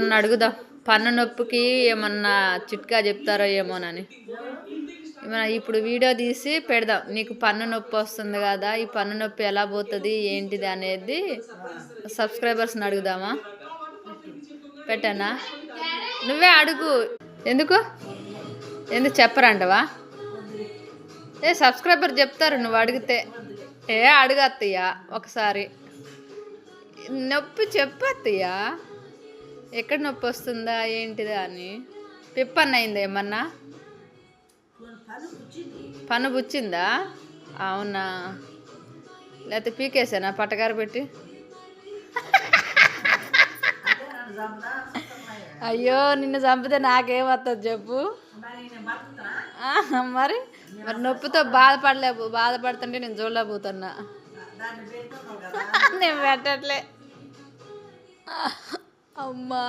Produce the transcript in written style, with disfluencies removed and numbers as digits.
నన్ను అడుగుదాం పన్ను నొప్పికి ఏమన్నా చిట్కా చెప్తారో ఏమోనని. ఏమన్నా ఇప్పుడు వీడియో తీసి పెడదాం. నీకు పన్ను నొప్పి వస్తుంది కదా, ఈ పన్ను నొప్పి ఎలా పోతుంది ఏంటిది అనేది సబ్స్క్రైబర్స్ని అడుగుదామా? పెట్టానా? నువ్వే అడుగు. ఎందుకు చెప్పరంటవా? సబ్స్క్రైబర్ చెప్తారు నువ్వు అడిగితే. అడుగు అత్తయ్య ఒకసారి. నొప్పి చెప్పు అత్తయ్య, ఎక్కడ నొప్పి వస్తుందా ఏంటిదా అని. పిప్పన్న అయిందా ఏమన్నా? పన్ను పుచ్చిందా? అవునా, లేకపోతే పీకేసానా పట్టగారు పెట్టి? అయ్యో నిన్ను చంపితే నాకేమవుతుంది చెప్పు. మరి నొప్పితో బాధపడుతుంటే నేను చూడలేకపోతున్నా. నేను పెట్టట్లే అమ్మా.